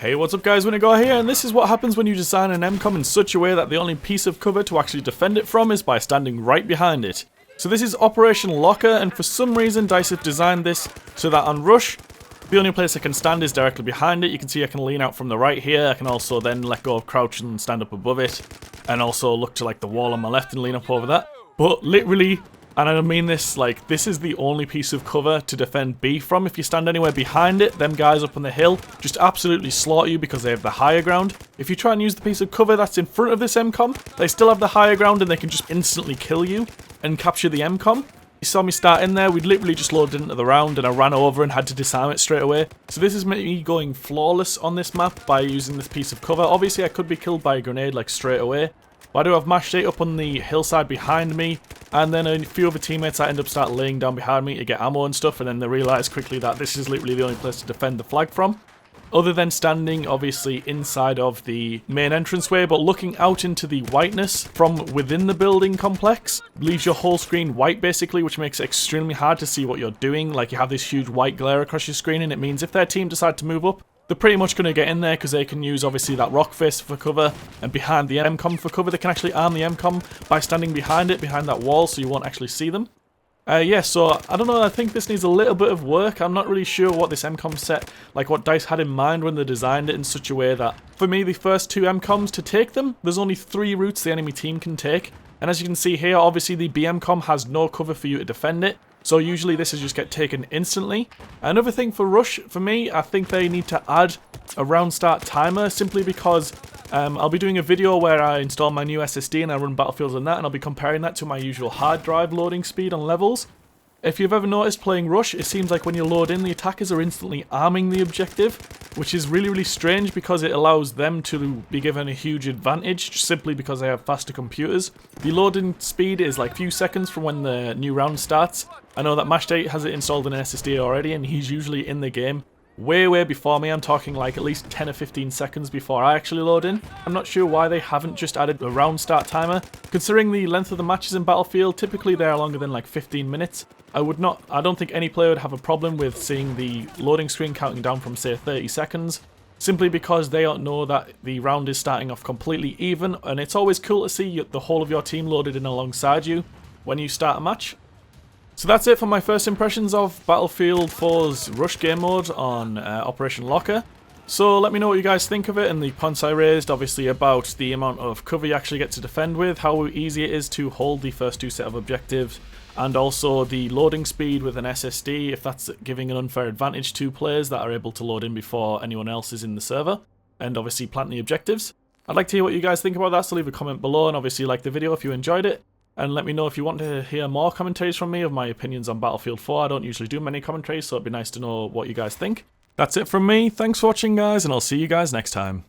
Hey, what's up guys, Winnegar here, and this is what happens when you design an MCOM in such a way that the only piece of cover to actually defend it from is by standing right behind it. So this is Operation Locker, and for some reason DICE have designed this so that on rush, the only place I can stand is directly behind it. You can see I can lean out from the right here, I can also then let go of crouch and stand up above it, and also look to like the wall on my left and lean up over that. But literally, and I don't mean this, like, this is the only piece of cover to defend B from. If you stand anywhere behind it, them guys up on the hill just absolutely slaughter you because they have the higher ground. If you try and use the piece of cover that's in front of this MCOM, they still have the higher ground and they can just instantly kill you and capture the MCOM. You saw me start in there, we literally just loaded into the round and I ran over and had to disarm it straight away. So this is me going flawless on this map by using this piece of cover. Obviously I could be killed by a grenade like straight away, but I do have MASH8 up on the hillside behind me, and then a few other teammates that end up start laying down behind me to get ammo and stuff, and then they realise quickly that this is literally the only place to defend the flag from. Other than standing, obviously, inside of the main entranceway, but looking out into the whiteness from within the building complex leaves your whole screen white, basically, which makes it extremely hard to see what you're doing. Like, you have this huge white glare across your screen, and it means if their team decide to move up, they're pretty much going to get in there because they can use, obviously, that rock face for cover, and behind the MCOM for cover. They can actually arm the MCOM by standing behind it, behind that wall, so you won't actually see them. Yeah, so, I don't know, I think this needs a little bit of work. I'm not really sure what this MCOM set, like what DICE had in mind when they designed it in such a way that, for me, the first two MCOMs, to take them, there's only 3 routes the enemy team can take. And as you can see here, obviously the BMCOM has no cover for you to defend it. So usually this is just get taken instantly. Another thing for rush, for me, I think they need to add a round start timer, simply because I'll be doing a video where I install my new SSD and I run Battlefields on that, and I'll be comparing that to my usual hard drive loading speed on levels. If you've ever noticed playing rush, it seems like when you load in, the attackers are instantly arming the objective, which is really, really strange because it allows them to be given a huge advantage just simply because they have faster computers. The loading speed is like a few seconds from when the new round starts. I know that MASH8 has it installed in an SSD already, and he's usually in the game way before me. I'm talking like at least 10 or 15 seconds before I actually load in. I'm not sure why they haven't just added a round start timer. Considering the length of the matches in Battlefield, typically they are longer than like 15 minutes. I don't think any player would have a problem with seeing the loading screen counting down from say 30 seconds. Simply because they don't know that the round is starting off completely even, and it's always cool to see the whole of your team loaded in alongside you when you start a match. So that's it for my first impressions of Battlefield 4's Rush game mode on Operation Locker. So let me know what you guys think of it and the points I raised, obviously about the amount of cover you actually get to defend with, how easy it is to hold the first 2 set of objectives, and also the loading speed with an SSD, if that's giving an unfair advantage to players that are able to load in before anyone else is in the server, and obviously plant the objectives. I'd like to hear what you guys think about that, so leave a comment below, and obviously like the video if you enjoyed it. And let me know if you want to hear more commentaries from me of my opinions on Battlefield 4. I don't usually do many commentaries, so it'd be nice to know what you guys think. That's it from me. Thanks for watching, guys, and I'll see you guys next time.